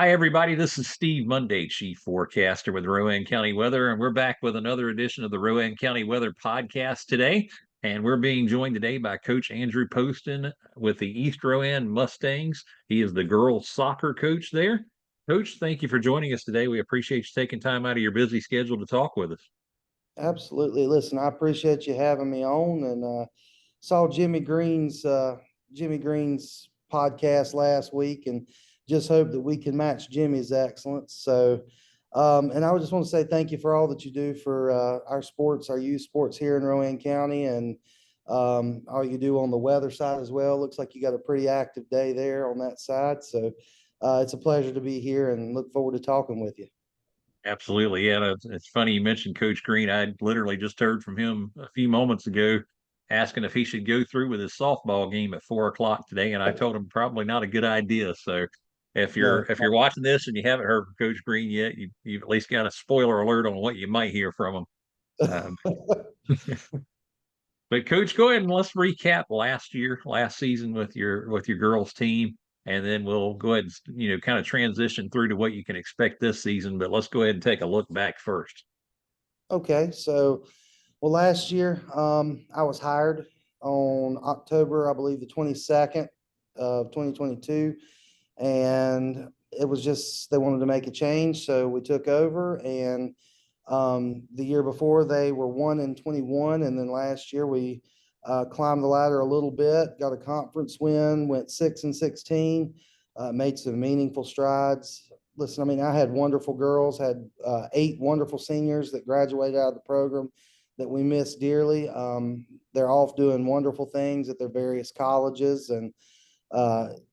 Hi, everybody. This is Steve Monday, Chief Forecaster with Rowan County Weather, and we're back with another edition of the Rowan County Weather Podcast today. And we're being joined today by Coach Andrew Poston with the East Rowan Mustangs. He is the girls' soccer coach there. Coach, thank you for joining us today. We appreciate you taking time out of your busy schedule to talk with us. Absolutely. Listen, I appreciate you having me on, and saw Jimmy Green's podcast last week, and just hope that we can match Jimmy's excellence. And I would just want to say thank you for all that you do for our sports, our youth sports here in Rowan County, and all you do on the weather side as well. Looks like you got a pretty active day there on that side. So it's a pleasure to be here, and look forward to talking with you. Absolutely. Yeah, it's funny you mentioned Coach Green. I literally just heard from him a few moments ago asking if he should go through with his softball game at 4 o'clock today. And I told him probably not a good idea. So if you're No. if you're watching this and you haven't heard from Coach Green yet, you've at least got a spoiler alert on what you might hear from him. Um, but Coach, go ahead and let's recap last season with your girls team, and then we'll go ahead and kind of transition through to what you can expect this season. But let's go ahead and take a look back first. Okay, so well, last year I was hired on October, I believe, the 22nd of 2022, and it was just they wanted to make a change, so we took over. And the year before they were 1-21, and then last year we climbed the ladder a little bit, got a conference win, went 6-16, made some meaningful strides. Listen, I mean, I had wonderful girls, had 8 wonderful seniors that graduated out of the program that we miss dearly. They're off doing wonderful things at their various colleges, and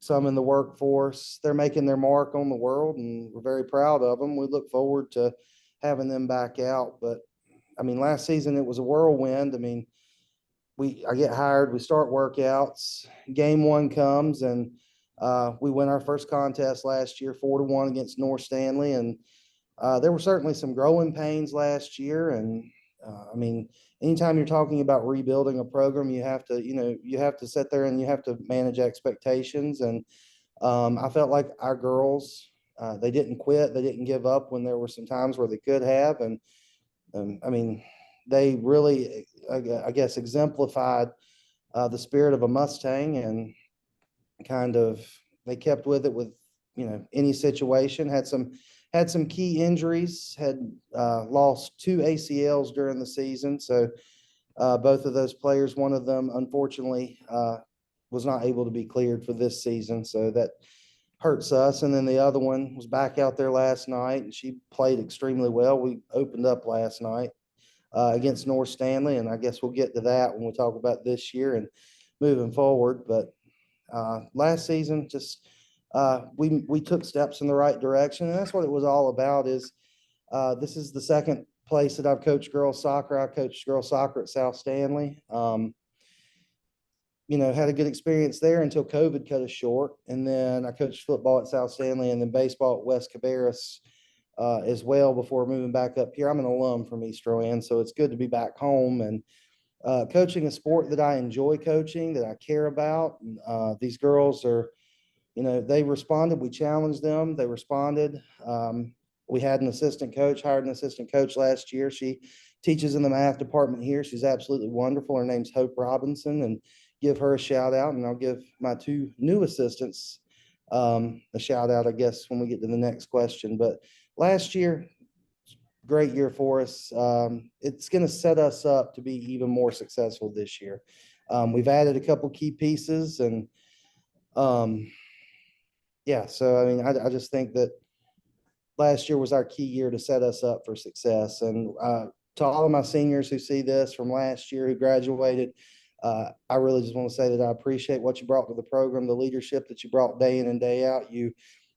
some in the workforce. They're making their mark on the world, and we're very proud of them. We look forward to having them back out. But I mean, last season it was a whirlwind. I mean, I get hired, we start workouts, game one comes, and we win our first contest last year, 4-1 against North Stanley. And there were certainly some growing pains last year. And I mean, anytime you're talking about rebuilding a program, you have to, you have to sit there and you have to manage expectations. And I felt like our girls, they didn't quit, they didn't give up when there were some times where they could have. And I mean, they really, I guess, exemplified the spirit of a Mustang, and kind of they kept with it with any situation. Had some key injuries. Had lost 2 ACLs during the season, so both of those players, one of them unfortunately was not able to be cleared for this season, so that hurts us. And then the other one was back out there last night, and she played extremely well. We opened up last night against North Stanley, and I guess we'll get to that when we talk about this year and moving forward. But last season, just we took steps in the right direction, and that's what it was all about. Is this is the second place that I've coached girls soccer. I coached girls soccer at South Stanley. Had a good experience there until COVID cut us short. And then I coached football at South Stanley, and then baseball at West Cabarrus as well before moving back up here. I'm an alum from East Rowan, so it's good to be back home and coaching a sport that I enjoy coaching, that I care about. These girls are, they responded. We challenged them. They responded. We had hired an assistant coach last year. She teaches in the math department here. She's absolutely wonderful. Her name's Hope Robinson, and give her a shout out. And I'll give my 2 new assistants a shout out, I guess, when we get to the next question. But last year, great year for us. It's going to set us up to be even more successful this year. We've added a couple key pieces, and yeah, so I mean, I just think that last year was our key year to set us up for success. And to all of my seniors who see this from last year, who graduated, I really just want to say that I appreciate what you brought to the program, the leadership that you brought day in and day out. You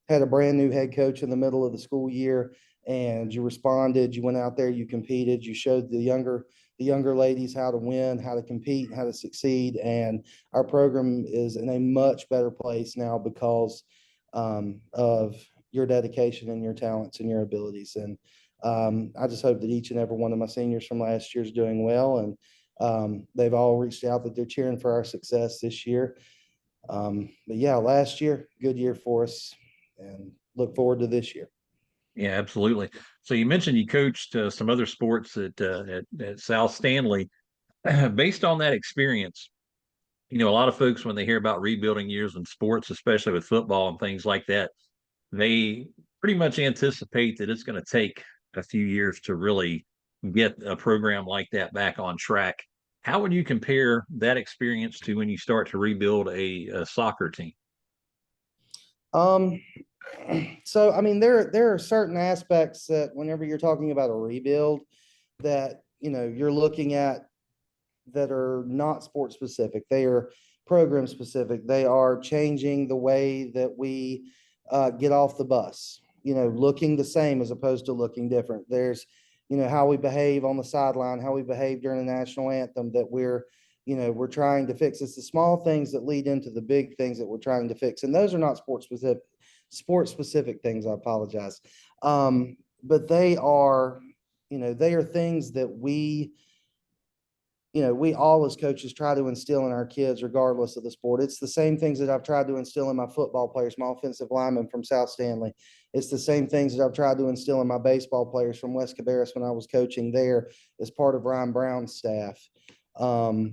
had a brand new head coach in the middle of the school year, and you responded. You went out there, you competed, you showed the younger ladies how to win, how to compete, how to succeed. And our program is in a much better place now because of your dedication and your talents and your abilities. And I just hope that each and every one of my seniors from last year is doing well. And they've all reached out that they're cheering for our success this year. But yeah, last year, good year for us. And look forward to this year. Yeah, absolutely. So you mentioned you coached some other sports at South Stanley. Based on that experience, a lot of folks when they hear about rebuilding years in sports, especially with football and things like that, they pretty much anticipate that it's going to take a few years to really get a program like that back on track. How would you compare that experience to when you start to rebuild a soccer team? Um, so I mean, there are certain aspects that whenever you're talking about a rebuild, that you're looking at that are not sport specific. They are program specific. They are changing the way that we get off the bus. Looking the same as opposed to looking different. There's how we behave on the sideline, how we behave during the national anthem, that we're trying to fix. It's the small things that lead into the big things that we're trying to fix, and those are not sport specific things. I apologize, but they are things that we all as coaches try to instill in our kids, regardless of the sport. It's the same things that I've tried to instill in my football players, my offensive linemen from South Stanley. It's the same things that I've tried to instill in my baseball players from West Cabarrus when I was coaching there as part of Ryan Brown's staff. But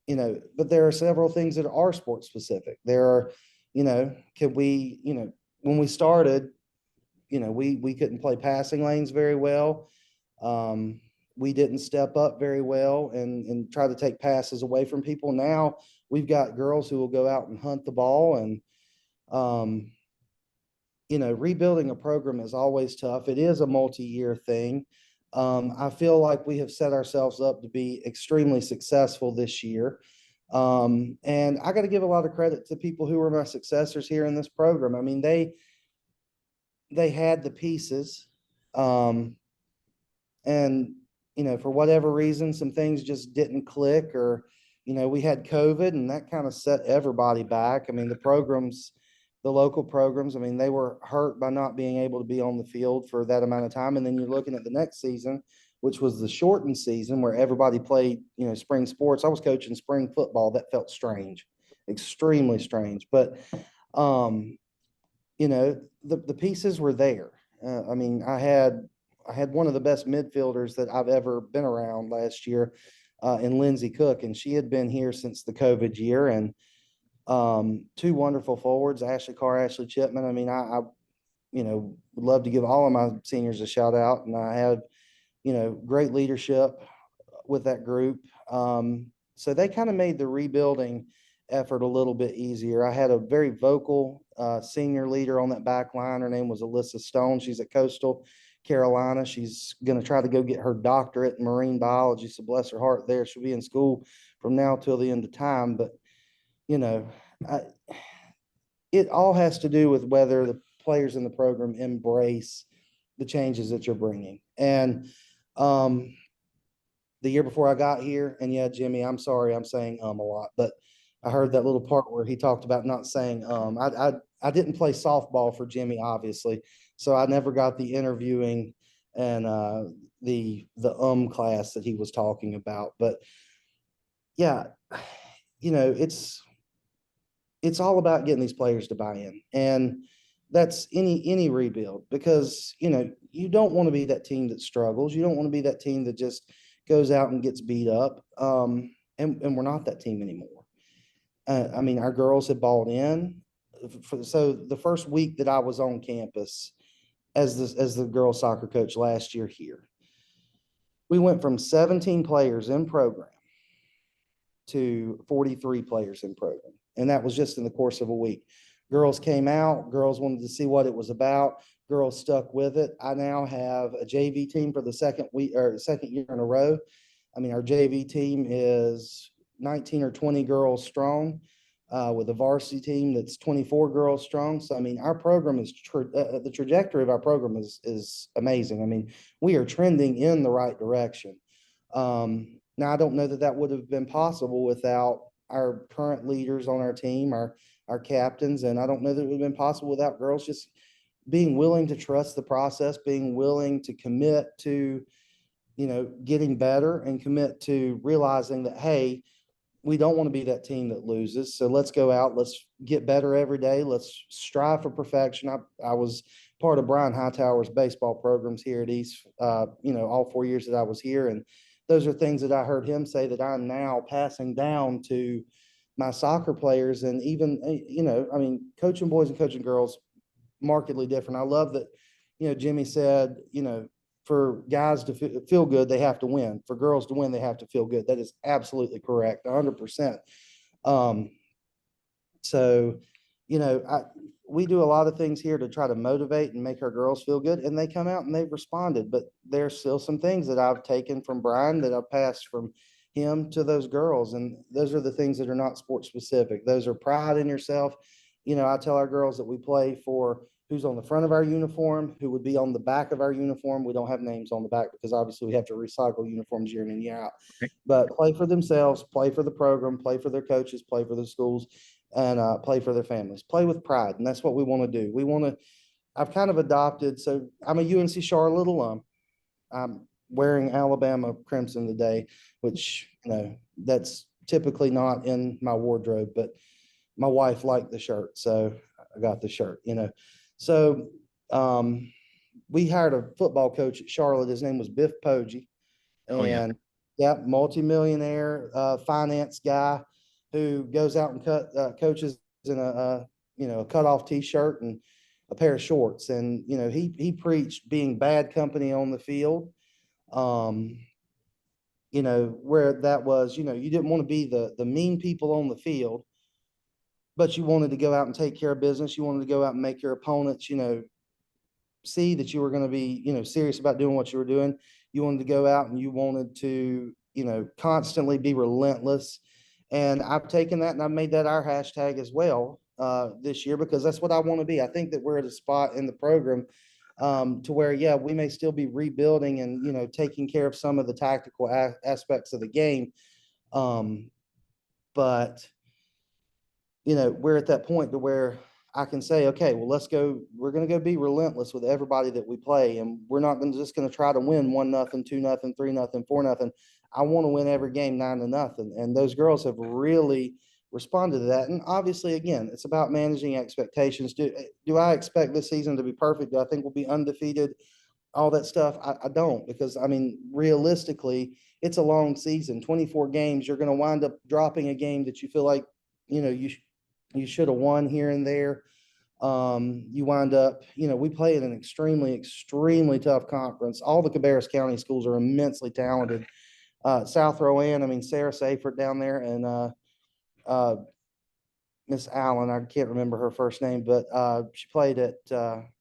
there are several things that are sport specific. There are, when we started, we couldn't play passing lanes very well. We didn't step up very well and try to take passes away from people. Now we've got girls who will go out and hunt the ball, and rebuilding a program is always tough. It is a multi-year thing. I feel like we have set ourselves up to be extremely successful this year. And I got to give a lot of credit to people who were my successors here in this program. I mean, they had the pieces. And for whatever reason, some things just didn't click, or, we had COVID and that kind of set everybody back. I mean, the local programs, I mean, they were hurt by not being able to be on the field for that amount of time. And then you're looking at the next season, which was the shortened season where everybody played, spring sports. I was coaching spring football. That felt strange, extremely strange. But, the pieces were there. I mean, I had one of the best midfielders that I've ever been around last year, in Lindsay Cook, and she had been here since the COVID year. And two wonderful forwards, Ashley Carr, Ashley Chipman. I mean, I would love to give all of my seniors a shout out, and I had great leadership with that group. So they kind of made the rebuilding effort a little bit easier. I had a very vocal senior leader on that back line. Her name was Alyssa Stone. She's at Coastal Carolina. She's going to try to go get her doctorate in marine biology. So bless her heart there. She'll be in school from now till the end of time. But, it all has to do with whether the players in the program embrace the changes that you're bringing. And the year before I got here, and yeah, Jimmy, I'm sorry, I'm saying a lot, but I heard that little part where he talked about not saying I didn't play softball for Jimmy, obviously, so I never got the interviewing and the class that he was talking about. But yeah, it's all about getting these players to buy in, and that's any rebuild, because you don't want to be that team that struggles. You don't want to be that team that just goes out and gets beat up. And we're not that team anymore. I mean, our girls had bought in. So the first week that I was on campus as the girls soccer coach last year here, we went from 17 players in program to 43 players in program. And that was just in the course of a week. Girls came out, girls wanted to see what it was about. Girls stuck with it. I now have a JV team for the second year in a row. I mean, our JV team is 19 or 20 girls strong, with a varsity team that's 24 girls strong. So, I mean, our program is the trajectory of our program is amazing. I mean, we are trending in the right direction. Now, I don't know that would have been possible without our current leaders on our team, our captains, and I don't know that it would have been possible without girls just being willing to trust the process, being willing to commit to, getting better, and commit to realizing that, hey, we don't want to be that team that loses. So let's go out. Let's get better every day. Let's strive for perfection. I was part of Brian Hightower's baseball programs here at East, all 4 years that I was here. And those are things that I heard him say that I'm now passing down to my soccer players. And even, coaching boys and coaching girls, markedly different. I love that, Jimmy said, for guys to feel good, they have to win. For girls to win, they have to feel good. That is absolutely correct, 100%. Um, so, we do a lot of things here to try to motivate and make our girls feel good, and they come out and they've responded. But there's still some things that I've taken from Brian that I've passed from him to those girls, and those are the things that are not sports specific. Those are pride in yourself. I tell our girls that we play for who's on the front of our uniform, who would be on the back of our uniform. We don't have names on the back because obviously we have to recycle uniforms year in and year out. But play for themselves, play for the program, play for their coaches, play for the schools, and play for their families. Play with pride, and that's what we want to do. I've kind of adopted, so I'm a UNC Charlotte alum. I'm wearing Alabama crimson today, which, that's typically not in my wardrobe, but my wife liked the shirt, so I got the shirt, So we hired a football coach at Charlotte. His name was Biff Poggi. Oh yeah. And multimillionaire finance guy who goes out and coaches in a cutoff t-shirt and a pair of shorts. And, he preached being bad company on the field. Where that was, you didn't want to be the mean people on the field, but you wanted to go out and take care of business. You wanted to go out and make your opponents, see that you were going to be, serious about doing what you were doing. You wanted to go out and you wanted to, constantly be relentless. And I've taken that and I've made that our hashtag as well this year, because that's what I want to be. I think that we're at a spot in the program to where, yeah, we may still be rebuilding and, taking care of some of the tactical aspects of the game. But we're at that point to where I can say, okay, well, let's go. We're going to go be relentless with everybody that we play. And we're not just going to try to win 1-0, 2-0, 3-0, 4-0. I want to win every game 9-0. And those girls have really responded to that. And obviously, again, it's about managing expectations. Do I expect this season to be perfect? Do I think we'll be undefeated? All that stuff. I don't, because realistically, it's a long season, 24 games. You're going to wind up dropping a game that you feel like, you should have won here and there. You wind up, we play in an extremely, extremely tough conference. All the Cabarrus County schools are immensely talented. South Rowan, Sarah Seyfert down there, and Miss Allen, I can't remember her first name, but she played at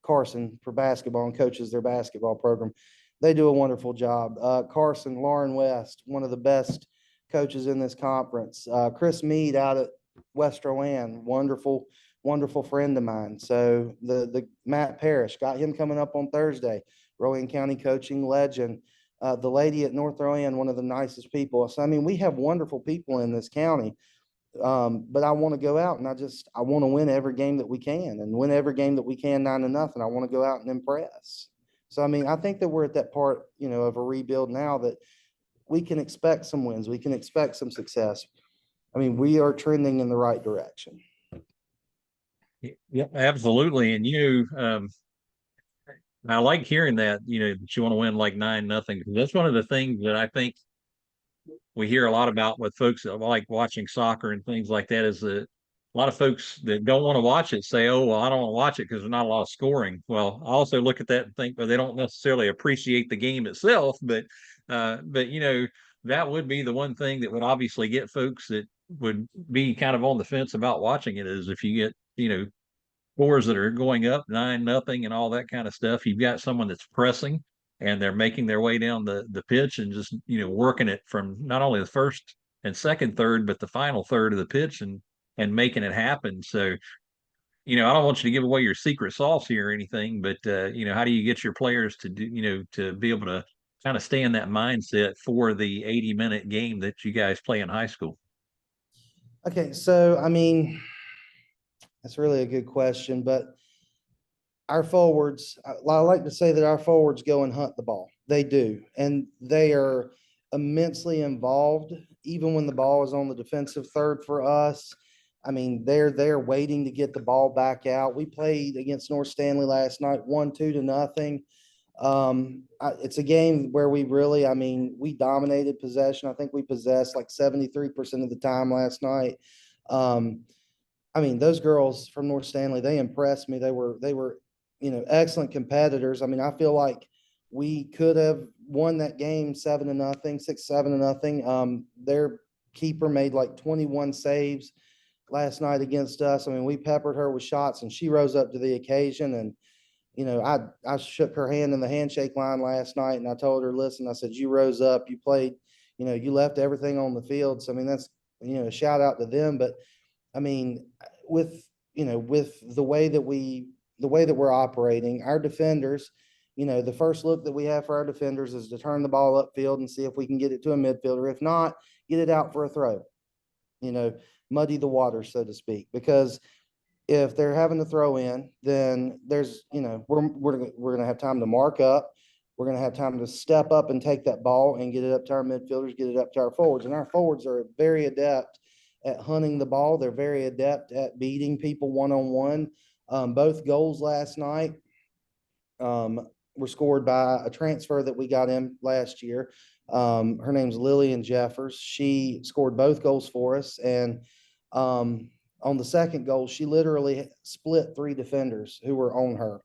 Carson for basketball and coaches their basketball program. They do a wonderful job. Carson, Lauren West, one of the best coaches in this conference. Chris Mead out at West Rowan, wonderful, wonderful friend of mine. So the Matt Parrish, got him coming up on Thursday. Rowan County coaching legend. The lady at North Rowan, one of the nicest people. So we have wonderful people in this county. But I want to go out and I want to win every game that we can and win every game that we can 9-0. I want to go out and impress. So, I think that we're at that part, of a rebuild now that we can expect some wins. We can expect some success. We are trending in the right direction. Yeah, absolutely. And I like hearing that, that you want to win like 9-0, because that's one of the things that I think we hear a lot about with folks that like watching soccer and things like that, is that a lot of folks that don't want to watch it say, oh, well, I don't want to watch it because there's not a lot of scoring. Well, I also look at that and think, well, they don't necessarily appreciate the game itself, but that would be the one thing that would obviously get folks that would be kind of on the fence about watching it, is if you get, scores that are going up 9-0 and all that kind of stuff. You've got someone that's pressing and they're making their way down the pitch and just, working it from not only the first and second third, but the final third of the pitch, and making it happen. So, I don't want you to give away your secret sauce here or anything, but how do you get your players to do, to be able to kind of stay in that mindset for the 80-minute game that you guys play in high school? Okay, so that's really a good question, but our forwards, I like to say that our forwards go and hunt the ball. They do, and they are immensely involved, even when the ball is on the defensive third for us. I mean, they're there waiting to get the ball back out. We played against North Stanley last night, 1-2-0. It's a game where we really, I mean, we dominated possession. I think we possessed like 73% of the time last night. Um, I mean, those girls from North Stanley, they impressed me. They were, excellent competitors. I mean, I feel like we could have won that game 7-0, 6-7-0. Their keeper made like 21 saves last night against us. I mean, we peppered her with shots and she rose up to the occasion. And, I shook her hand in the handshake line last night and I told her, listen, I said, you rose up, you played, you left everything on the field. So, I mean, that's, a shout out to them. But I mean, with with the way that we're operating, our defenders, the first look that we have for our defenders is to turn the ball upfield and see if we can get it to a midfielder. If not, get it out for a throw. You know, muddy the water, so to speak, because if they're having to throw in, then there's, we're going to have time to mark up. We're going to have time to step up and take that ball and get it up to our midfielders, get it up to our forwards. And our forwards are very adept at hunting the ball. They're very adept at beating people one-on-one. Both goals last night were scored by a transfer that we got in last year. Her name's Lillian Jeffers. She scored both goals for us. And on the second goal, she literally split 3 defenders who were on her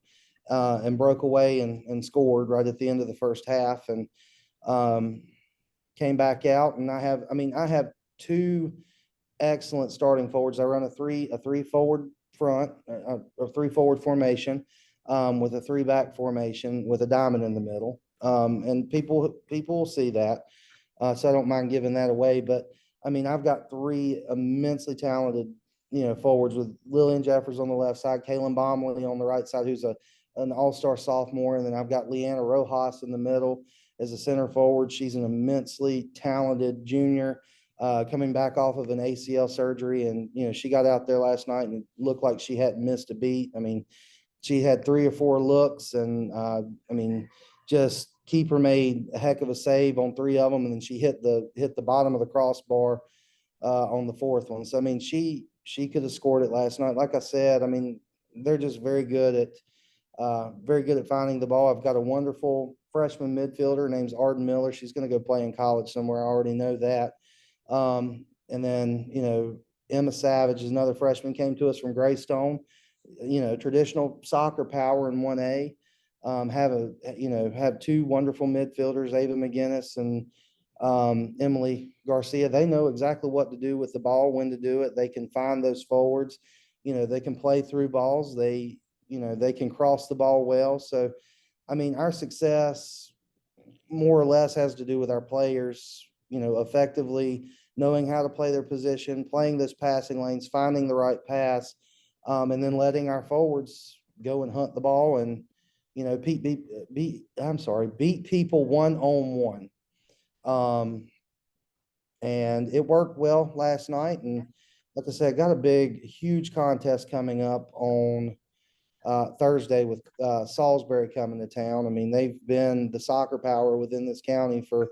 and broke away and scored right at the end of the first half and came back out. And I have 2 excellent starting forwards. I run a three forward front, a 3 forward formation with a 3 back formation with a diamond in the middle. And people will see that. So I don't mind giving that away. But I mean, I've got 3 immensely talented, forwards with Lillian Jeffers on the left side, Kaylin Bomley on the right side, who's an all-star sophomore. And then I've got Leanna Rojas in the middle as a center forward. She's an immensely talented junior coming back off of an ACL surgery. And, she got out there last night and looked like she hadn't missed a beat. I mean, she had 3 or 4 looks and, just keeper made a heck of a save on 3 of them. And then she hit the bottom of the crossbar on the 4th one. So, I mean, she could have scored it last night. Like I said, I mean, they're just very good at finding the ball. I've got a wonderful freshman midfielder named Arden Miller. She's going to go play in college somewhere. I already know that. And then, Emma Savage is another freshman, came to us from Greystone, traditional soccer power in 1A. Have 2 wonderful midfielders, Ava McGinnis and Emily Garcia. They know exactly what to do with the ball, when to do it. They can find those forwards. They can play through balls. They can cross the ball well. So, I mean, our success more or less has to do with our players, effectively knowing how to play their position, playing those passing lanes, finding the right pass, and then letting our forwards go and hunt the ball and, beat people one-on-one. And it worked well last night. And like I said, got a big, huge contest coming up on Thursday with Salisbury coming to town. I mean, they've been the soccer power within this county for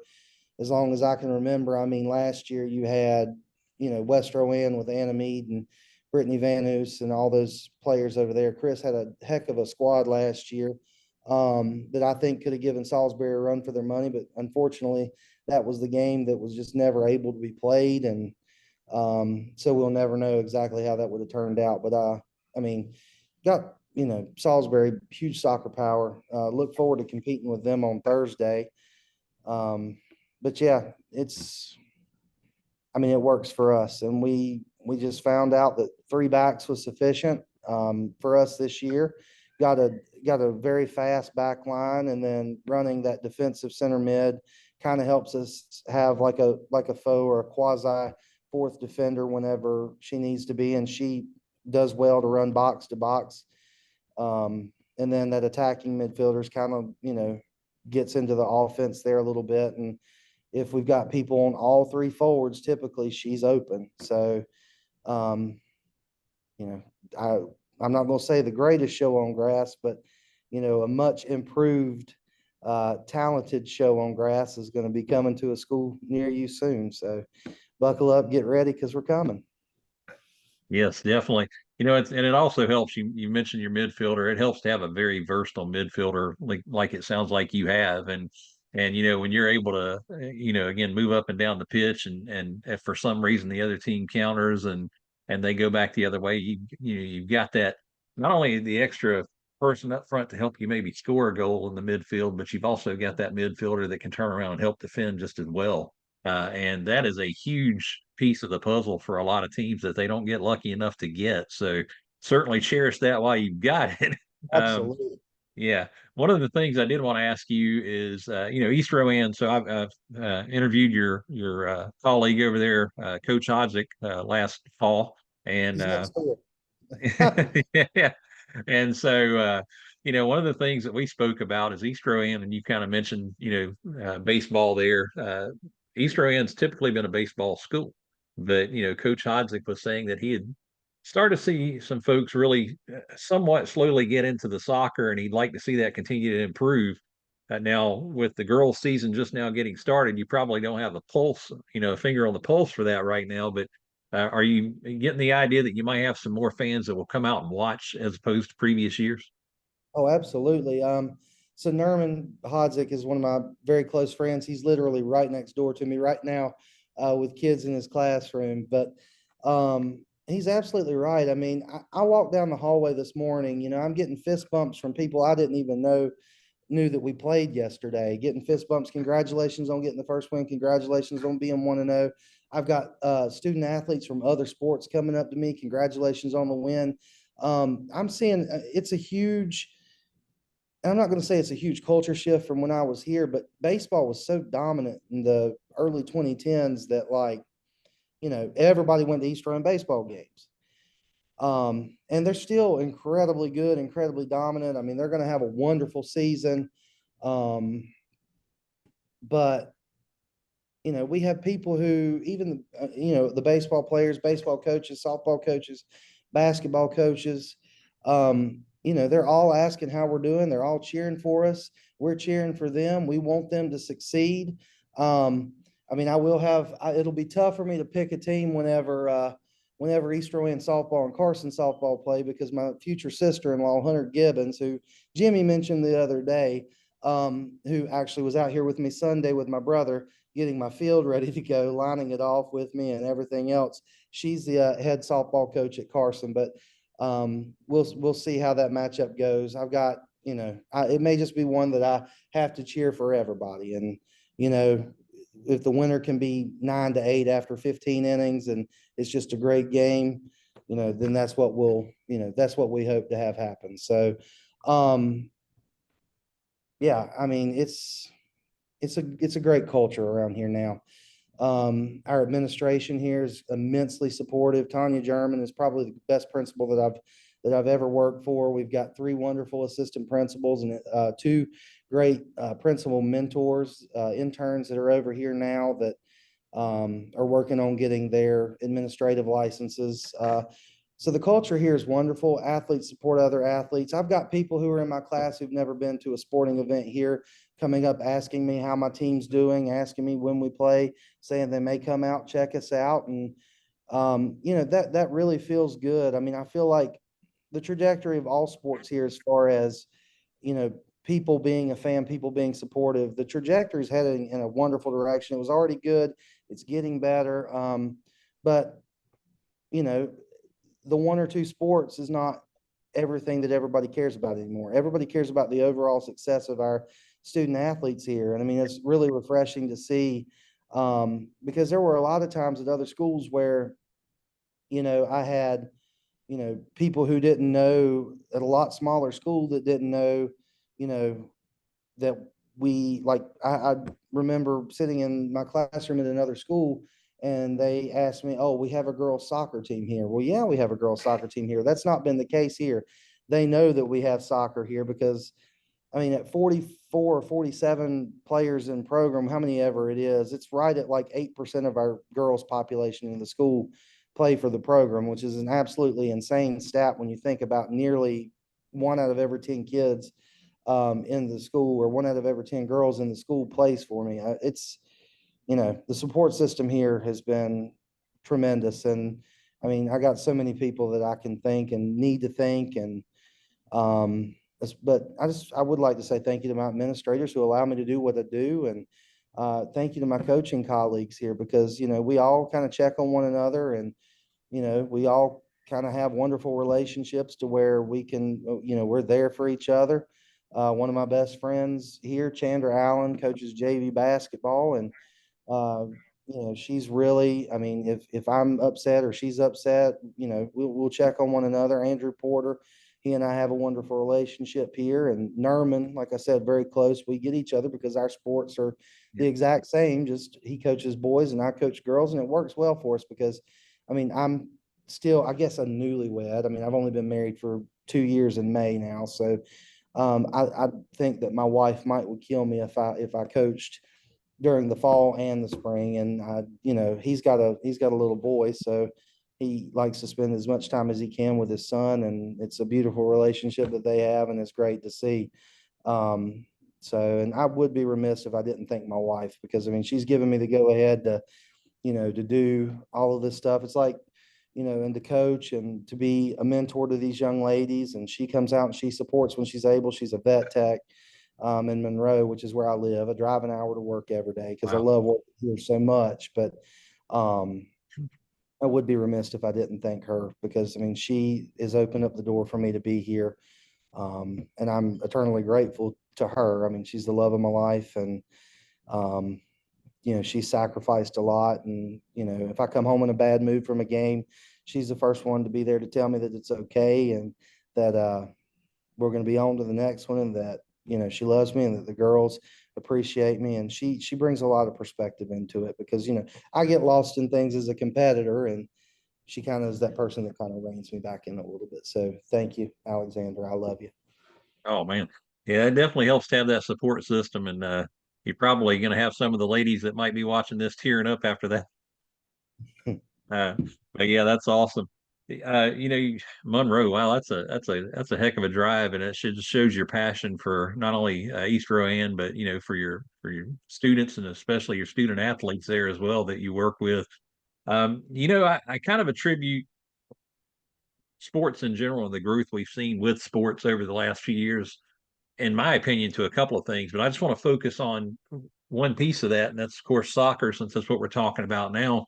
as long as I can remember. I mean, last year you had, West Rowan with Anna Mead and Brittany Van Oos and all those players over there. Chris had a heck of a squad last year that I think could have given Salisbury a run for their money. But unfortunately, that was the game that was just never able to be played. And so we'll never know exactly how that would have turned out. But I mean, got, Salisbury, huge soccer power. Look forward to competing with them on Thursday. But yeah, it works for us. And we just found out that 3 backs was sufficient for us this year. Got a very fast back line, and then running that defensive center mid kind of helps us have like a faux or a quasi 4th defender whenever she needs to be. And she does well to run box to box. And then that attacking midfielders kind of, gets into the offense there a little bit. And if we've got people on all 3 forwards, typically she's open. So, I'm not going to say the greatest show on grass, but, a much improved talented show on grass is going to be coming to a school near you soon. So buckle up, get ready, because we're coming. Yes, definitely. And it also helps. You mentioned your midfielder. It helps to have a very versatile midfielder, like it sounds like you have. And when you're able to, again, move up and down the pitch, and if for some reason the other team counters and they go back the other way, you've got that, not only the extra person up front to help you maybe score a goal in the midfield, but you've also got that midfielder that can turn around and help defend just as well. And that is a huge piece of the puzzle for a lot of teams that they don't get lucky enough to get. So certainly cherish that while you've got it. Um, Absolutely. yeah. One of the things I did want to ask you is, East Rowan. So I've interviewed your colleague over there, Coach Hodzik, last fall, and He's next door. yeah. And so, one of the things that we spoke about is East Rowan, and you kind of mentioned, baseball there. East Rowan's typically been a baseball school, but Coach Hodzik was saying that he had started to see some folks really somewhat slowly get into the soccer, and he'd like to see that continue to improve. Now, with the girls' season just now getting started, you probably don't have a pulse, a finger on the pulse for that right now. But are you getting the idea that you might have some more fans that will come out and watch as opposed to previous years? Oh, absolutely. So Nerman Hodzik is one of my very close friends. He's literally right next door to me right now, with kids in his classroom. But he's absolutely right. I mean, I walked down the hallway this morning. I'm getting fist bumps from people I didn't even knew that we played yesterday. Getting fist bumps. Congratulations on getting the first win. Congratulations on being 1-0. I've got student athletes from other sports coming up to me. Congratulations on the win. I'm seeing it's a huge. I'm not going to say it's a huge culture shift from when I was here, but baseball was so dominant in the early 2010s that, like, everybody went to East Run baseball games. And they're still incredibly good, incredibly dominant. I mean, they're going to have a wonderful season. Um, but we have people who even, the baseball players, baseball coaches, softball coaches, basketball coaches, they're all asking how we're doing. They're all cheering for us. We're cheering for them. We want them to succeed. I mean, it'll be tough for me to pick a team whenever East Rowan softball and Carson softball play, because my future sister-in-law, Hunter Gibbons, who Jimmy mentioned the other day, who actually was out here with me Sunday with my brother, getting my field ready to go, lining it off with me and everything else. She's the head softball coach at Carson, but we'll see how that matchup goes. I've got, it may just be one that I have to cheer for everybody. And, if the winner can be 9-8 after 15 innings and it's just a great game, then that's what that's what we hope to have happen. So, yeah, I mean, it's a great culture around here now. Our administration here is immensely supportive. Tanya German is probably the best principal that I've ever worked for. We've got 3 wonderful assistant principals and 2 great principal mentors, interns that are over here now that are working on getting their administrative licenses. So the culture here is wonderful. Athletes support other athletes. I've got people who are in my class who've never been to a sporting event here coming up, asking me how my team's doing, asking me when we play, saying they may come out, check us out. And, that really feels good. I mean, I feel like the trajectory of all sports here, as far as, people being a fan, people being supportive, the trajectory is heading in a wonderful direction. It was already good. It's getting better. But, the 1 or 2 sports is not everything that everybody cares about anymore. Everybody cares about the overall success of our student athletes here. And I mean, it's really refreshing to see, because there were a lot of times at other schools where, I had, people who didn't know, at a lot smaller school, that didn't know, that I remember sitting in my classroom at another school, and they asked me, "Oh, we have a girls soccer team here." Well, yeah, we have a girls soccer team here. That's not been the case here. They know that we have soccer here because, I mean, at 44 or 47 players in program, how many ever it is, it's right at like 8% of our girls population in the school play for the program, which is an absolutely insane stat when you think about nearly 1 out of every 10 kids in the school, or 1 out of every 10 girls in the school plays for me. It's, the support system here has been tremendous. And I mean, I got so many people that I can thank and need to thank. And but I would like to say thank you to my administrators who allow me to do what I do. And thank you to my coaching colleagues here, because, we all kind of check on one another, and, we all kind of have wonderful relationships to where we can, we're there for each other. One of my best friends here, Chandra Allen, coaches JV basketball, and uh, she's really, I mean, if I'm upset or she's upset, we'll check on one another. Andrew Porter, he and I have a wonderful relationship here. And Nerman, like I said, very close. We get each other because our sports are the exact same. Just he coaches boys and I coach girls, and it works well for us because, I mean, I'm still, I guess, a newlywed. I mean, I've only been married for 2 years in May now, so I think that my wife might would kill me if I coached during the fall and the spring. And he's got a little boy, so he likes to spend as much time as he can with his son, and it's a beautiful relationship that they have, and it's great to see. Um, and I would be remiss if I didn't thank my wife, because I mean, she's given me the go ahead to do all of this stuff. It's like, and to coach and to be a mentor to these young ladies. And she comes out and she supports when she's able. She's a vet tech in Monroe, which is where I live. I drive an hour to work every day because I Wow. love working here so much. But um, I would be remiss if I didn't thank her, because I mean, she has opened up the door for me to be here. And I'm eternally grateful to her. I mean, she's the love of my life. And um, she sacrificed a lot. And, if I come home in a bad mood from a game, she's the first one to be there to tell me that it's okay, and that we're going to be on to the next one, and that, she loves me, and that the girls appreciate me. And she brings a lot of perspective into it, because, I get lost in things as a competitor, and she kind of is that person that kind of reins me back in a little bit. So thank you, Alexander. I love you. Oh man. Yeah, it definitely helps to have that support system. And you're probably going to have some of the ladies that might be watching this tearing up after that. Uh, but yeah, that's awesome. Monroe. Wow, that's a heck of a drive, and it should just shows your passion for not only East Rowan, but for your students, and especially your student athletes there as well that you work with. I kind of attribute sports in general and the growth we've seen with sports over the last few years, in my opinion, to a couple of things. But I just want to focus on one piece of that, and that's of course soccer, since that's what we're talking about now.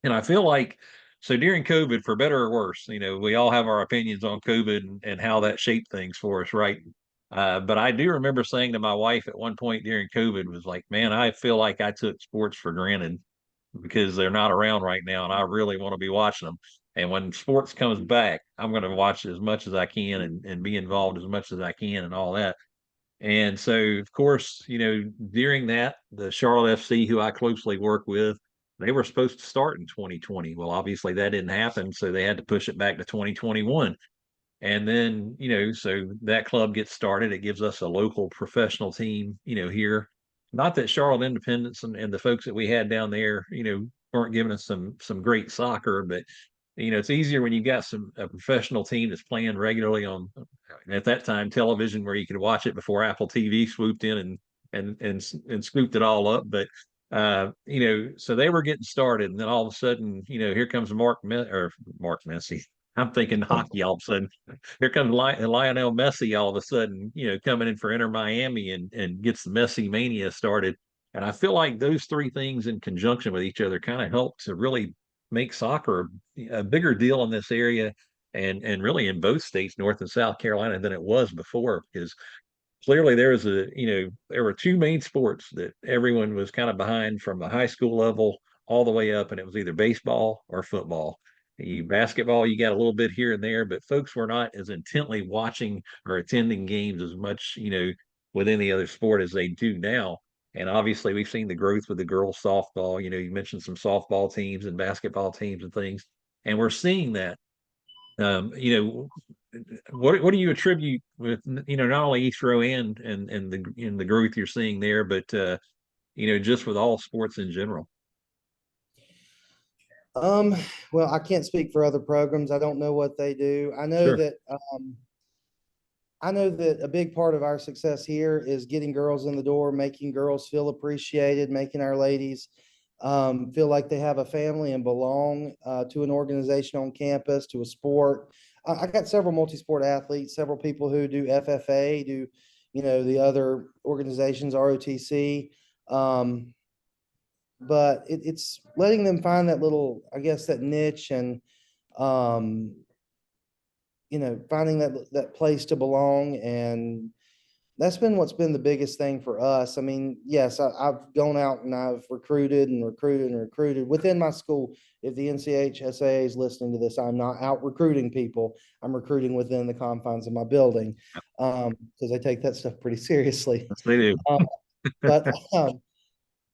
And I feel like, so during COVID, for better or worse, we all have our opinions on COVID and how that shaped things for us, right? But I do remember saying to my wife at one point during COVID, was like, man, I feel like I took sports for granted because they're not around right now, and I really want to be watching them. And when sports comes back, I'm going to watch as much as I can, and be involved as much as I can and all that. And so, of course, during that, the Charlotte FC, who I closely work with, they were supposed to start in 2020. Well, obviously that didn't happen, so they had to push it back to 2021. And then, so that club gets started. It gives us a local professional team, here. Not that Charlotte Independence and the folks that we had down there, weren't giving us some great soccer, but it's easier when you got a professional team that's playing regularly on, at that time, television, where you could watch it before Apple TV swooped in and scooped it all up. But so they were getting started, and then all of a sudden, here comes Mark Messi. I'm thinking hockey all of a sudden. Here comes Lionel Messi all of a sudden, coming in for Inter Miami, and gets the Messi mania started. And I feel like those three things in conjunction with each other kind of help to really make soccer a bigger deal in this area, and really in both states, North and South Carolina, than it was before. Because clearly there were two main sports that everyone was kind of behind from the high school level all the way up, and it was either baseball or football. Basketball, you got a little bit here and there, but folks were not as intently watching or attending games as much, with any other sport as they do now. And obviously, we've seen the growth with the girls' softball. You mentioned some softball teams and basketball teams and things, and we're seeing that. Um, you know, what do you attribute with, not only East Row and the growth you're seeing there, but just with all sports in general? Um, well, I can't speak for other programs. I don't know what they do. I know Sure. that I know that a big part of our success here is getting girls in the door, making girls feel appreciated, making our ladies feel like they have a family and belong to an organization on campus, to a sport. I got several multi-sport athletes, several people who do FFA, do, the other organizations, ROTC. Um, but it's letting them find that little, I guess, that niche and, um, finding that place to belong. And that's been what's been the biggest thing for us. I mean, yes, I've gone out and I've recruited and recruited and recruited within my school. If the NCHSAA is listening to this, I'm not out recruiting people. I'm recruiting within the confines of my building, because I take that stuff pretty seriously. Yes, they do. Um, but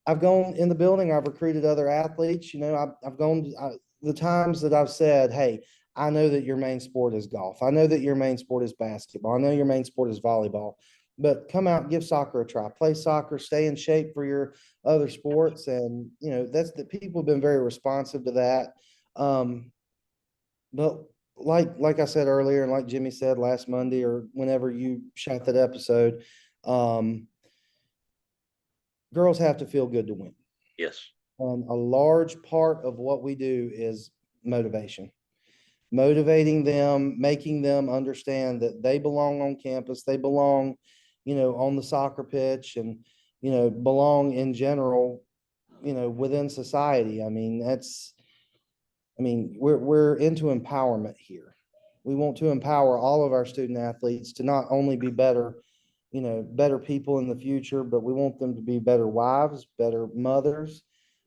I've gone in the building. I've recruited other athletes. I've gone the times that I've said, "Hey, I know that your main sport is golf. I know that your main sport is basketball. I know your main sport is volleyball, but come out and give soccer a try. Play soccer. Stay in shape for your other sports." And that's the people have been very responsive to that. Um, but like I said earlier, and like Jimmy said last Monday or whenever you shot that episode, um, girls have to feel good to win. Yes. A large part of what we do is motivation, motivating them, making them understand that they belong on campus, they belong, on the soccer pitch, and, belong in general, within society. We're into empowerment here. We want to empower all of our student athletes to not only be better, better people in the future, but we want them to be better wives, better mothers,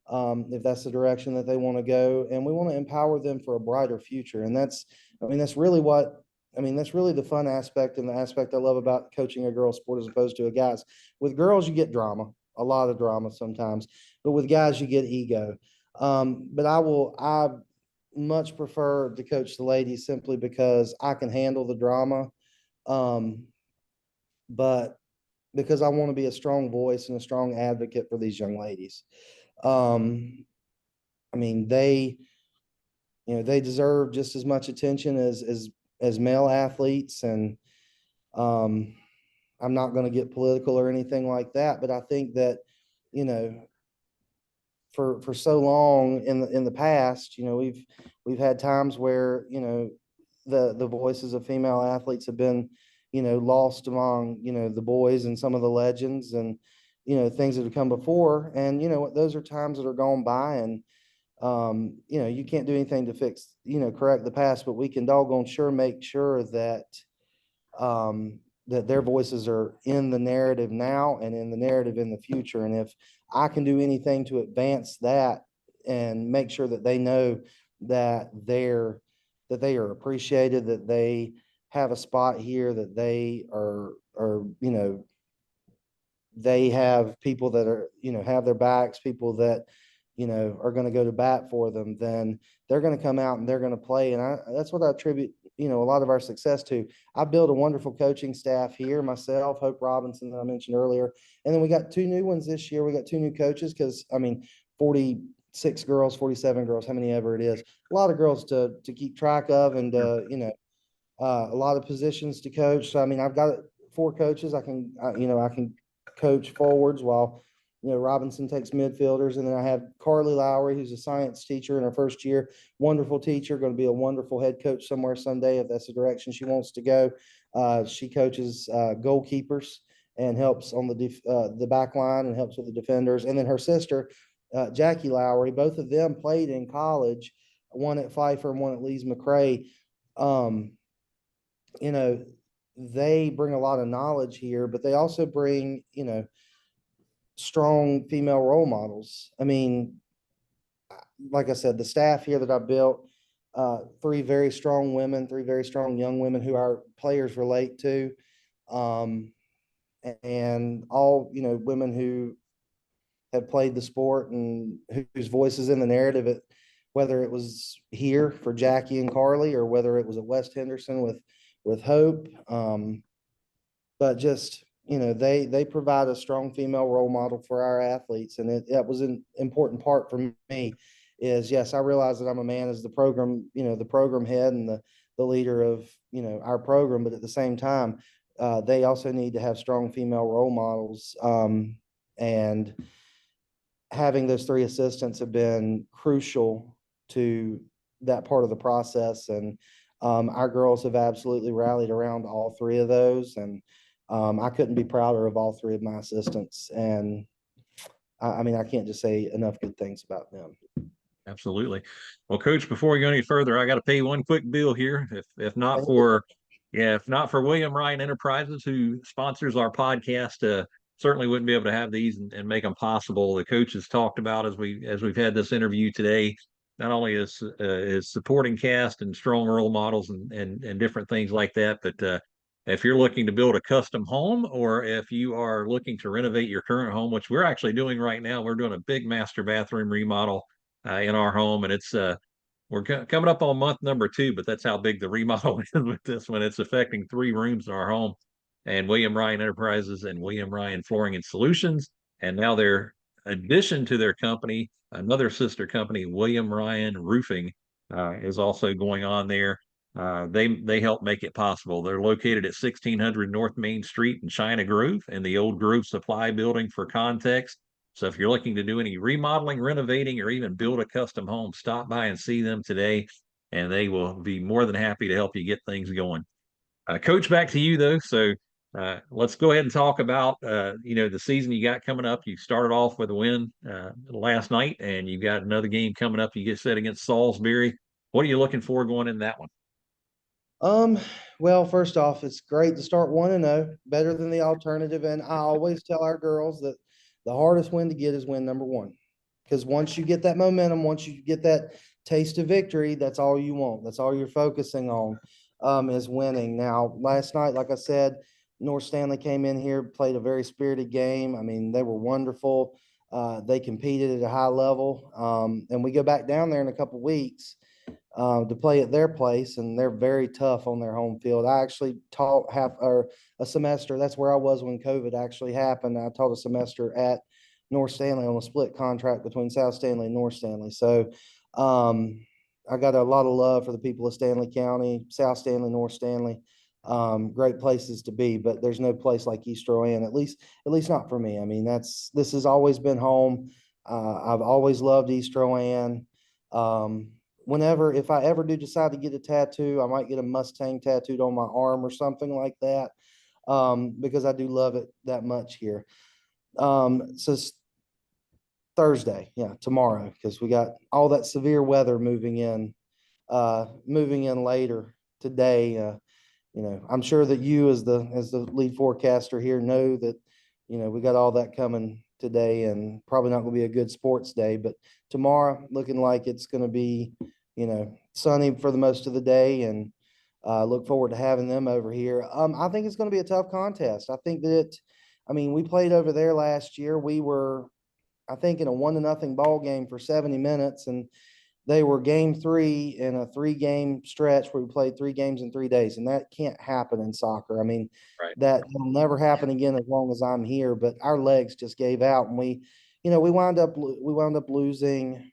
if that's the direction that they want to go. And we want to empower them for a brighter future. And that's really that's really the fun aspect and the aspect I love about coaching a girls sport as opposed to a guys. With girls, you get drama, a lot of drama sometimes, but with guys, you get ego. But I much prefer to coach the ladies simply because I can handle the drama. Um, but because I want to be a strong voice and a strong advocate for these young ladies. Um, they, they deserve just as much attention as male athletes. And um, I'm not going to get political or anything like that, but I think that, you know, for so long in the past, we've had times where, the voices of female athletes have been, lost among, the boys and some of the legends and, things that have come before. And, those are times that are gone by. And, you can't do anything to fix, correct the past, but we can doggone sure make sure that their voices are in the narrative now and in the narrative in the future. And if I can do anything to advance that and make sure that they know that they are appreciated, that they have a spot here, that they are, they have people that are, have their backs, people that, are going to go to bat for them, then they're going to come out and they're going to play. And that's what I attribute, a lot of our success to. I built a wonderful coaching staff here myself, Hope Robinson, that I mentioned earlier. And then we got two new ones this year. We got two new coaches because, 46 girls, 47 girls, how many ever it is, a lot of girls to keep track of and, a lot of positions to coach. So, I've got four coaches. I can coach forwards while, Robinson takes midfielders. And then I have Carly Lowry, who's a science teacher in her first year, wonderful teacher, going to be a wonderful head coach somewhere someday if that's the direction she wants to go. She coaches goalkeepers and helps on the back line and helps with the defenders. And then her sister, Jackie Lowry, both of them played in college, one at Pfeiffer and one at Lees McRae. Um, you know, they bring a lot of knowledge here, but they also bring, strong female role models. Like I said, the staff here that I built, three very strong women, three very strong young women who our players relate to. Um, and all, women who have played the sport and whose voices in the narrative, whether it was here for Jackie and Carly or whether it was at West Henderson with Hope. But just, they provide a strong female role model for our athletes. And that was an important part for me is, yes, I realize that I'm a man as the program, the program head and the leader of, our program. But at the same time, They also need to have strong female role models. And having those three assistants have been crucial to that part of the process. And our girls have absolutely rallied around all three of those. And I couldn't be prouder of all three of my assistants. And I mean, I can't just say enough good things about them. Absolutely. Well, Coach, before we go any further, I got to pay one quick bill here. If not for, yeah, if not for William Ryan Enterprises, who sponsors our podcast, certainly wouldn't be able to have these and make them possible. The coach has talked about as we've had this interview today, not only is supporting cast and strong role models and different things like that, but if you're looking to build a custom home, or if you are looking to renovate your current home, which we're actually doing right now, we're doing a big master bathroom remodel in our home, and it's we're coming up on month number 2, but that's how big the remodel is with this one. It's affecting 3 rooms in our home, and William Ryan Enterprises and William Ryan Flooring and Solutions, and now their addition to their company, another sister company, William Ryan Roofing, is also going on there. They help make it possible. They're located at 1600 North Main Street in China Grove, in the old Grove Supply Building. For context, so if you're looking to do any remodeling, renovating, or even build a custom home, stop by and see them today, and they will be more than happy to help you get things going. Coach, back to you though. So let's go ahead and talk about the season you got coming up. You started off with a win last night, and you got another game coming up. You get set against Salisbury. What are you looking for going in that one? Um, well, first off, it's great to start 1-0, better than the alternative. And I always tell our girls that the hardest win to get is win number 1. Because once you get that momentum, once you get that taste of victory, that's all you want. That's all you're focusing on, is winning. Now, last night, like I said, North Stanley came in here, played a very spirited game. I mean, they were wonderful. They competed at a high level. And we go back down there in a couple weeks to play at their place, and they're very tough on their home field. I actually taught a semester. That's where I was when COVID actually happened. I taught a semester at North Stanley on a split contract between South Stanley and North Stanley. So I got a lot of love for the people of Stanley County, South Stanley, North Stanley. Great places to be, but there's no place like East Rowan, at least not for me. I mean, this has always been home. I've always loved East Rowan. If I ever do decide to get a tattoo, I might get a Mustang tattooed on my arm or something like that, because I do love it that much here. So Thursday, yeah, tomorrow, because we got all that severe weather moving in later today. I'm sure that you, as the lead forecaster here, know that we got all that coming today, and probably not going to be a good sports day. But tomorrow, looking like it's going to be sunny for the most of the day, and look forward to having them over here. I think it's going to be a tough contest. I think we played over there last year. We were, I think, in a 1-0 ball game for 70 minutes, and they were game 3 in a 3-game stretch where we played 3 games in 3 days, and that can't happen in soccer. I mean, Right. that will never happen again as long as I'm here. But our legs just gave out, and we wound up losing.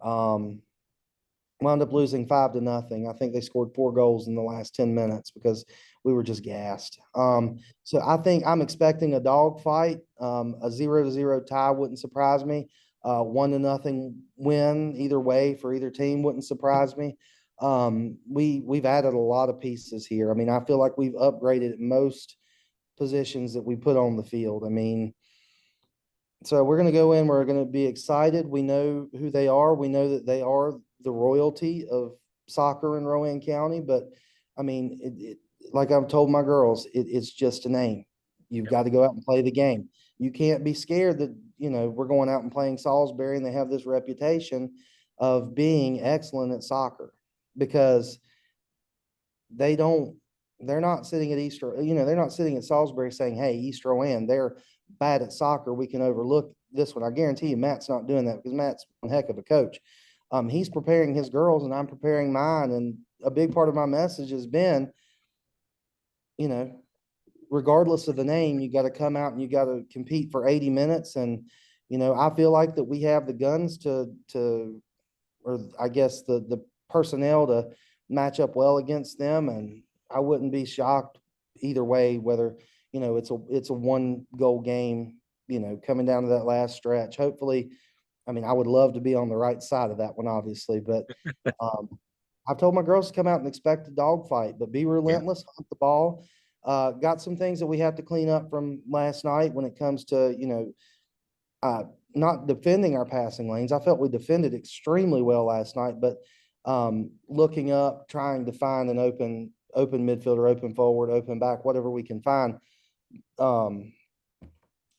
Wound up losing 5-0. I think they scored 4 goals in the last 10 minutes because we were just gassed. So I think I'm expecting a dog fight. A 0-0 tie wouldn't surprise me. 1-0 win either way for either team wouldn't surprise me. We've added a lot of pieces here. I mean, I feel like we've upgraded most positions that we put on the field. I mean, so we're going to go in, we're going to be excited. We know who they are. We know that they are the royalty of soccer in Rowan County. But I mean, like I've told my girls, it's just a name. You've got to go out and play the game. You can't be scared that, we're going out and playing Salisbury and they have this reputation of being excellent at soccer, because they're not sitting at they're not sitting at Salisbury saying, hey, East Rowan, they're bad at soccer, we can overlook this one. I guarantee you Matt's not doing that, because Matt's one heck of a coach. He's preparing his girls and I'm preparing mine. And a big part of my message has been, regardless of the name, you got to come out and you got to compete for 80 minutes. And, I feel like that we have the guns or I guess the personnel to match up well against them. And I wouldn't be shocked either way, whether, it's a one goal game, coming down to that last stretch. Hopefully, I mean, I would love to be on the right side of that one, obviously, but um, I've told my girls to come out and expect a dogfight, but be Yeah. relentless, hunt the ball. Got some things that we have to clean up from last night when it comes to, uh, not defending our passing lanes. I felt we defended extremely well last night, but looking up, trying to find an open midfielder, open forward, open back, whatever we can find. Um,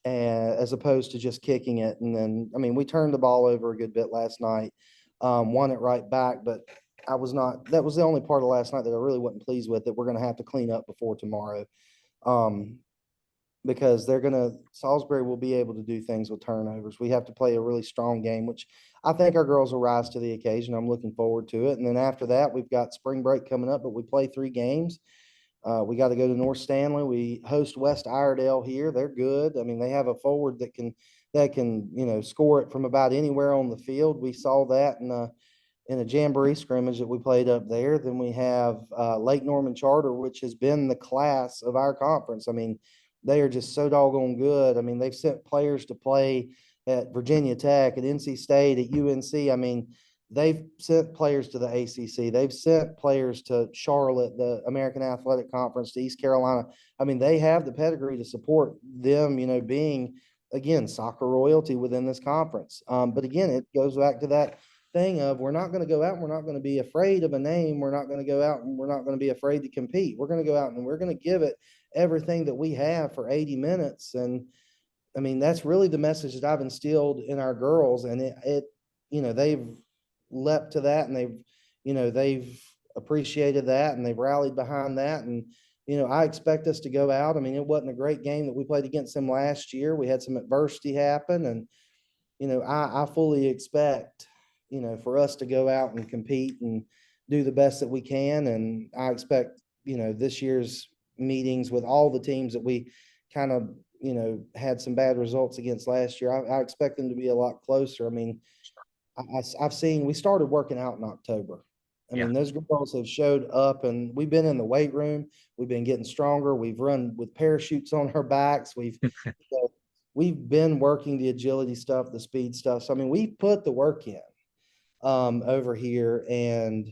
as opposed to just kicking it. And then, I mean, we turned the ball over a good bit last night, won it right back, but that was the only part of last night that I really wasn't pleased with, that we're going to have to clean up before tomorrow. Because Salisbury will be able to do things with turnovers. We have to play a really strong game, which I think our girls will rise to the occasion. I'm looking forward to it. And then after that, we've got spring break coming up, but we play 3 games. We got to go to North Stanley. We host West Iredale here. They're good. I mean, they have a forward that can score it from about anywhere on the field. We saw that in a jamboree scrimmage that we played up there. Then we have Lake Norman Charter, which has been the class of our conference. I mean, they are just so doggone good. I mean, they've sent players to play at Virginia Tech, at NC State, at UNC. I mean, they've sent players to the ACC. They've sent players to Charlotte, the American Athletic Conference, to East Carolina. I mean, they have the pedigree to support them, being, again, soccer royalty within this conference. But again, it goes back to that thing of, we're not going to go out and we're not going to be afraid of a name. We're not going to go out and we're not going to be afraid to compete. We're going to go out and we're going to give it everything that we have for 80 minutes. And I mean, that's really the message that I've instilled in our girls. And they've leapt to that, and they've appreciated that, and they've rallied behind that. And, I expect us to go out. I mean, it wasn't a great game that we played against them last year. We had some adversity happen, and, I fully expect, for us to go out and compete and do the best that we can. And I expect, this year's meetings with all the teams that we kind of, had some bad results against last year, I expect them to be a lot closer. I mean, I've seen, we started working out in October. I Yeah. mean, those girls have showed up, and we've been in the weight room. We've been getting stronger. We've run with parachutes on our backs. We've been working the agility stuff, the speed stuff. So, I mean, we put the work in over here, and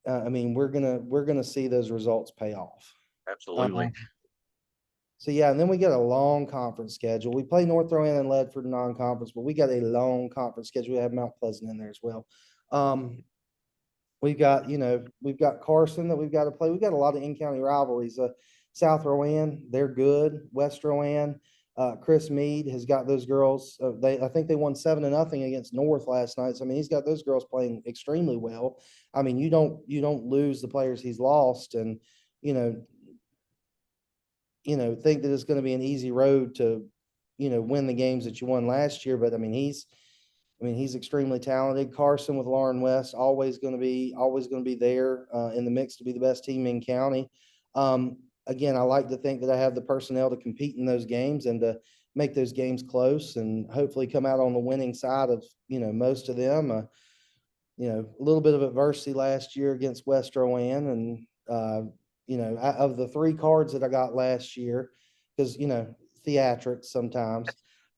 I mean, we're gonna see those results pay off. Absolutely. Um, so yeah, and then we get a long conference schedule. We play North Rowan and Ledford non-conference, but we got a long conference schedule. We have Mount Pleasant in there as well. We've got Carson that we've got to play. We've got a lot of in-county rivalries. South Rowan, they're good. West Rowan, Chris Mead has got those girls. I think they won 7-0 against North last night. So I mean, he's got those girls playing extremely well. I mean, you don't lose the players he's lost, and you know, think that it's going to be an easy road to, win the games that you won last year. But I mean, he's extremely talented. Carson with Lauren West, always going to be there in the mix to be the best team in county. Again, I like to think that I have the personnel to compete in those games and to make those games close, and hopefully come out on the winning side of, most of them. A little bit of adversity last year against West Rowan, and of the 3 cards that I got last year, because theatrics sometimes.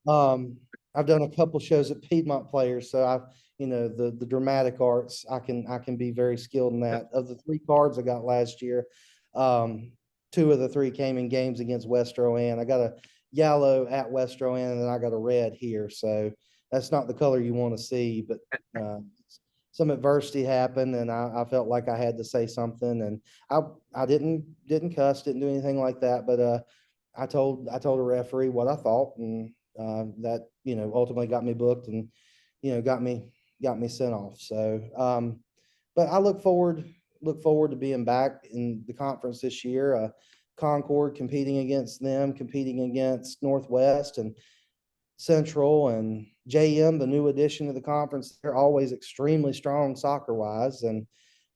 I've done a couple shows at Piedmont Players, so the dramatic arts, I can be very skilled in that. Of the 3 cards I got last year, 2 of the 3 came in games against West Rowan. I got a yellow at West Rowan, and then I got a red here. So that's not the color you want to see, but some adversity happened, and I felt like I had to say something, and I didn't cuss, didn't do anything like that, but I told a referee what I thought, and that ultimately got me booked, and got me sent off. So, but I look forward to being back in the conference this year. Concord, competing against them, competing against Northwest and Central, and JM, the new addition to the conference. They're always extremely strong soccer wise, and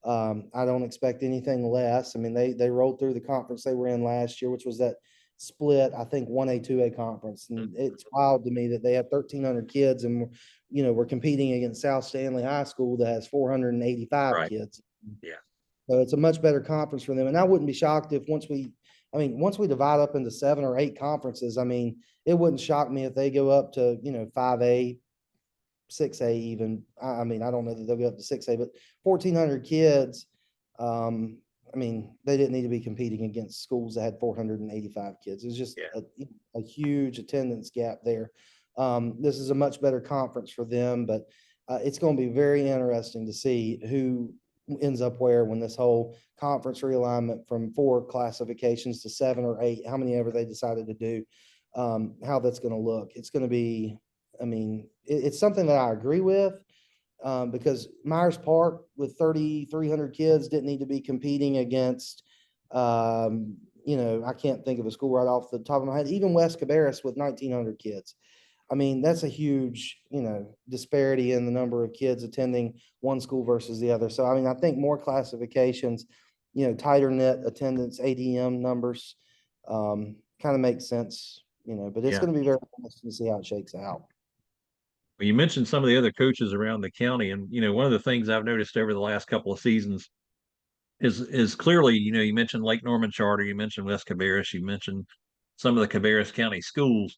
I don't expect anything less. I mean, they rolled through the conference they were in last year, which was that split, I think, 1A, 2A conference. And it's wild to me that they have 1,300 kids, and we're competing against South Stanley High School that has 485 Right. kids. Yeah. So it's a much better conference for them. And I wouldn't be shocked if I mean, once we divide up into 7 or 8 conferences, I mean, it wouldn't shock me if they go up to, 5A, 6A even. I mean, I don't know that they'll go up to 6A, but 1,400 kids. I mean, they didn't need to be competing against schools that had 485 kids. It's just Yeah. a huge attendance gap there. This is a much better conference for them, but it's going to be very interesting to see who ends up where when this whole conference realignment from 4 classifications to 7 or 8, how many ever they decided to do, how that's going to look. It's going to be, I mean, it's something that I agree with, because Myers Park with 3,300 kids didn't need to be competing against, I can't think of a school right off the top of my head, even West Cabarrus with 1,900 kids. I mean, that's a huge, disparity in the number of kids attending one school versus the other. So, I mean, I think more classifications, tighter knit attendance, ADM numbers, kind of makes sense, but it's Yeah. going to be very interesting to see how it shakes out. Well, you mentioned some of the other coaches around the county, and one of the things I've noticed over the last couple of seasons is clearly, you mentioned Lake Norman Charter, you mentioned West Cabarrus, you mentioned some of the Cabarrus County schools.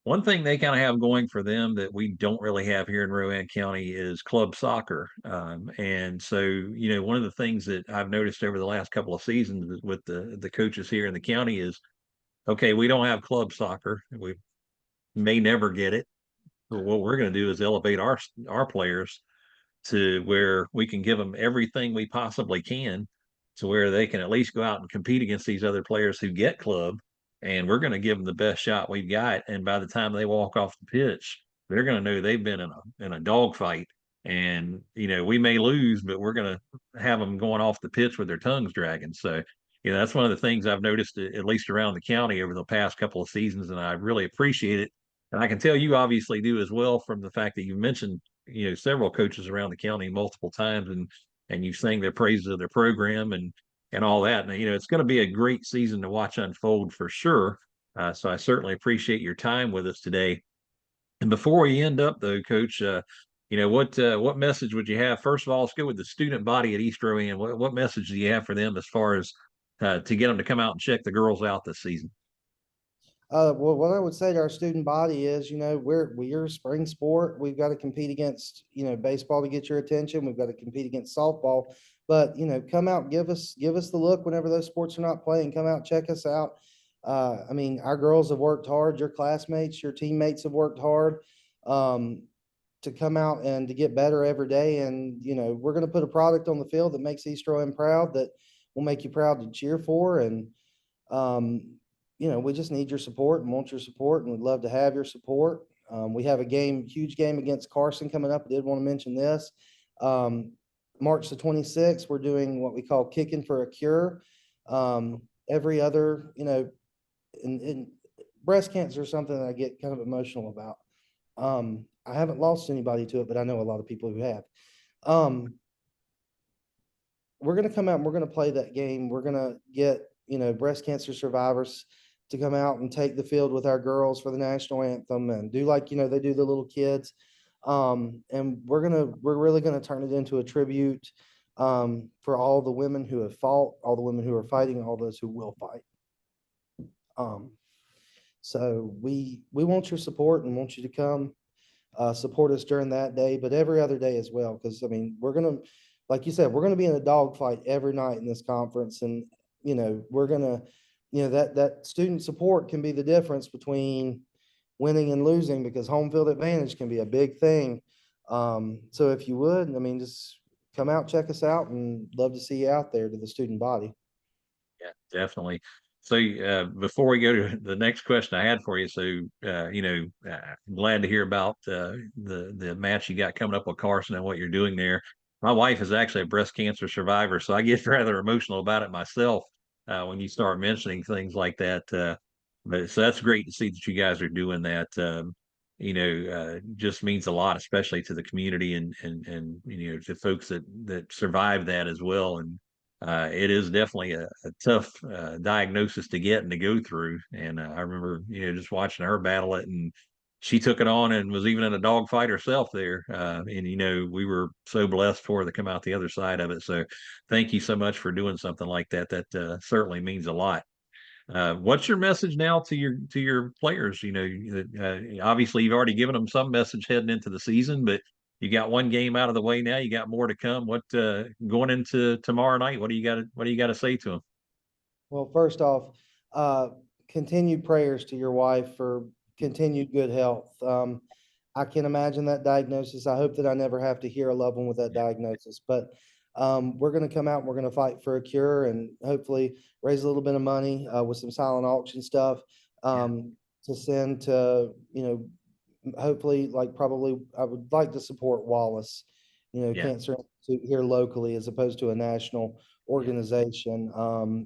One thing they kind of have going for them that we don't really have here in Rowan County is club soccer. And so, one of the things that I've noticed over the last couple of seasons with the coaches here in the county is, okay, we don't have club soccer. We may never get it. But what we're going to do is elevate our players to where we can give them everything we possibly can to where they can at least go out and compete against these other players who get club. And we're going to give them the best shot we've got. And by the time they walk off the pitch, they're going to know they've been in a dogfight. And, we may lose, but we're going to have them going off the pitch with their tongues dragging. So, that's one of the things I've noticed, at least around the county over the past couple of seasons. And I really appreciate it. And I can tell you obviously do as well from the fact that you mentioned several coaches around the county multiple times, and you sang their praises of their program and all that. And it's going to be a great season to watch unfold for sure. So I certainly appreciate your time with us today. And before we end up, though, Coach, what message would you have? First of all, let's go with the student body at East Rowan. What message do you have for them as far as to get them to come out and check the girls out this season? Well, what I would say to our student body is, we're a spring sport. We've got to compete against, baseball to get your attention. We've got to compete against softball, but, come out, give us the look whenever those sports are not playing. Come out, check us out. I mean, our girls have worked hard. Your classmates, your teammates have worked hard, to come out and to get better every day. And, we're going to put a product on the field that makes East Rowan proud, that will make you proud to cheer for. And, we just need your support and want your support, and we'd love to have your support. We have a huge game against Carson coming up. I did want to mention this. March the 26th, we're doing what we call Kicking for a Cure. Every other, in breast cancer is something that I get kind of emotional about. I haven't lost anybody to it, but I know a lot of people who have. We're going to come out and we're going to play that game. We're going to get, breast cancer survivors to come out and take the field with our girls for the national anthem and do like, they do the little kids. And we're really going to turn it into a tribute, for all the women who have fought, all the women who are fighting, all those who will fight. So we want your support and want you to come, support us during that day, but every other day as well. Cause I mean, like you said, we're going to be in a dogfight every night in this conference. And, we're going to, that student support can be the difference between winning and losing, because home field advantage can be a big thing. So if you would, I mean, just come out, check us out, and love to see you out there to the student body. Yeah, definitely. So before we go to the next question I had for you, so I'm glad to hear about the match you got coming up with Carson and what you're doing there. My wife is actually a breast cancer survivor, so I get rather emotional about it myself when you start mentioning things like that. But so that's great to see that you guys are doing that. Just means a lot, especially to the community and to folks that survive that as well. And it is definitely a tough diagnosis to get and to go through. And I remember, just watching her battle it, and she took it on and was even in a dogfight herself there. And we were so blessed for her to come out the other side of it. So thank you so much for doing something like that. That certainly means a lot. What's your message now to your players? Obviously you've already given them some message heading into the season, but you got one game out of the way now. You got more to come. What going into tomorrow night? What do you got to say to them? Well, first off, uh, continued prayers to your wife for continued good health. I can imagine that diagnosis. I hope that I never have to hear a loved one with that Yeah, diagnosis, but we're going to come out and we're going to fight for a cure and hopefully raise a little bit of money with some silent auction stuff yeah, to send to, hopefully, like probably, I would like to support Wallace, yeah, Cancer Institute here locally as opposed to a national yeah, organization.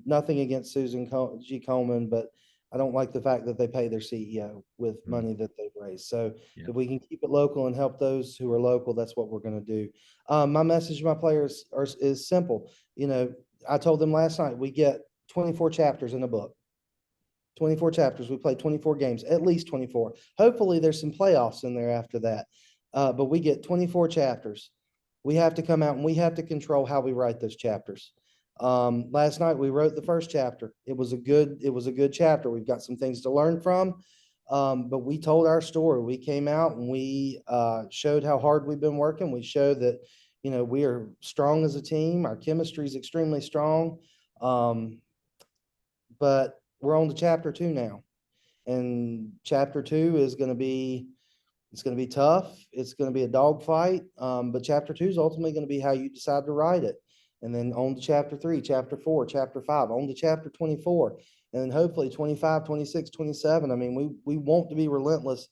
Nothing against Susan G. Komen, but I don't like the fact that they pay their CEO with mm, money that they've raised. So yeah, if we can keep it local and help those who are local, that's what we're going to do. My message to my players is simple. I told them last night we get 24 chapters in a book. 24 chapters. We play 24 games, at least 24. Hopefully, there's some playoffs in there after that. But we get 24 chapters. We have to come out and we have to control how we write those chapters. Last night we wrote the first chapter. It was a good chapter. We've got some things to learn from. But we told our story. We came out and we showed how hard we've been working. We showed that, we are strong as a team. Our chemistry is extremely strong. Um, but we're on to chapter two now. And chapter two is going to be it's going to be tough. It's going to be a dogfight. But chapter two is ultimately going to be how you decide to write it. And then on to chapter three, chapter four, chapter five, on to chapter 24. And then hopefully 25, 26, 27. I mean, we want to be relentless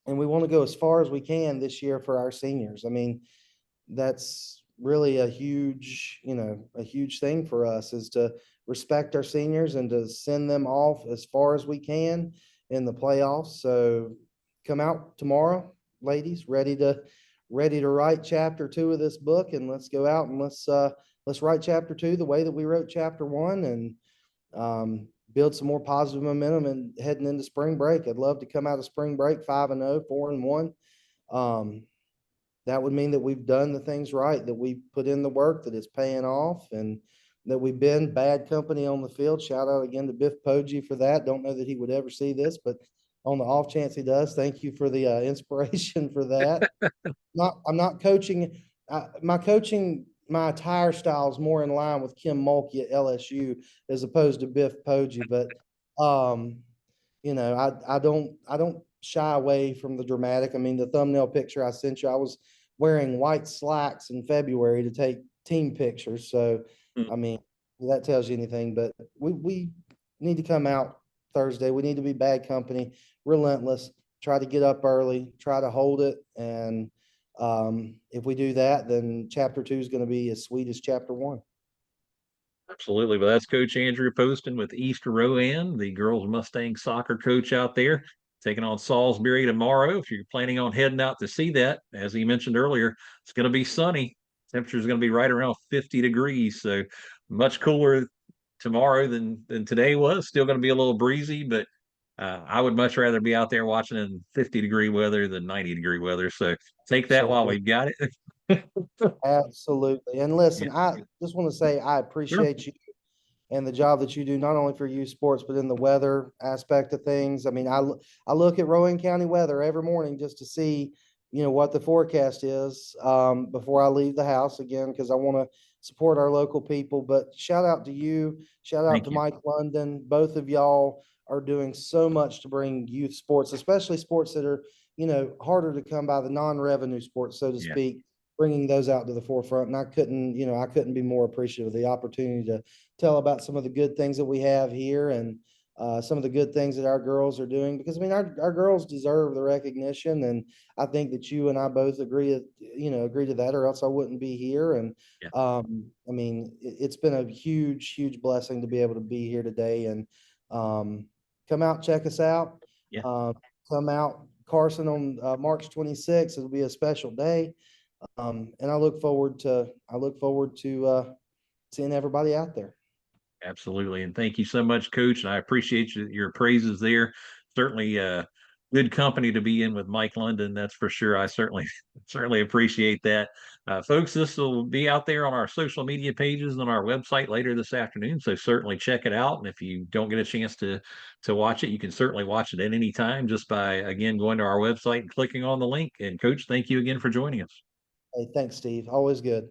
and we want to go as far as we can this year for our seniors. I mean, that's really a huge thing for us is to respect our seniors and to send them off as far as we can in the playoffs. So come out tomorrow, ladies, ready to write chapter two of this book, and let's go out and let's write chapter two the way that we wrote chapter one, and build some more positive momentum and heading into spring break. I'd love to come out of spring break 5-0, 4-1. Um, that would mean that we've done the things right, that we put in the work, that it's paying off, and that we've been bad company on the field. Shout out again to Biff Poggi for that. Don't know that he would ever see this, but on the off chance he does, thank you for the inspiration for that. I'm not coaching. My attire style is more in line with Kim Mulkey at LSU as opposed to Biff Poggi, but um, I don't shy away from the dramatic. I mean, the thumbnail picture I sent you, I was wearing white slacks in February to take team pictures. So, mm, I mean, that tells you anything. But we need to come out Thursday. We need to be bad company, relentless. Try to get up early. Try to hold it. And if we do that, then chapter two is going to be as sweet as chapter one. absolutely. Well, that's Coach Andrew Poston with East Rowan, the girls Mustang soccer coach out there, taking on Salisbury tomorrow. If you're planning on heading out to see that, as he mentioned earlier, it's going to be sunny. Temperature is going to be right around 50 degrees, so much cooler tomorrow than today was. Still going to be a little breezy, but I would much rather be out there watching in 50-degree weather than 90-degree weather. So take that while Absolutely. we've got it. Absolutely. And listen, Yeah, I just want to say I sure. appreciate you and the job that you do, not only for youth sports, but in the weather aspect of things. I mean, I look at Rowan County weather every morning just to see, what the forecast is before I leave the house again, because I want to support our local people. But shout out to you, shout out Thank to you. Mike London. Both of y'all are doing so much to bring youth sports, especially sports that are, harder to come by, the non-revenue sports, so to Yeah, speak, bringing those out to the forefront. And I couldn't be more appreciative of the opportunity to tell about some of the good things that we have here and some of the good things that our girls are doing, because I mean our girls deserve the recognition, and I think that you and I both agree to that, or else I wouldn't be here. And yeah, I mean it's been a huge blessing to be able to be here today, and um, come out, check us out. yeah. uh, Come out Carson on March 26th. It'll be a special day, and I look forward to seeing everybody out there. Absolutely. And thank you so much, Coach. And I appreciate your praises there. Certainly good company to be in with Mike London. That's for sure. I certainly certainly appreciate that. Folks, this will be out there on our social media pages and on our website later this afternoon. So certainly check it out. And if you don't get a chance to watch it, you can certainly watch it at any time just by again going to our website and clicking on the link. And Coach, thank you again for joining us. Hey, thanks, Steve. Always good.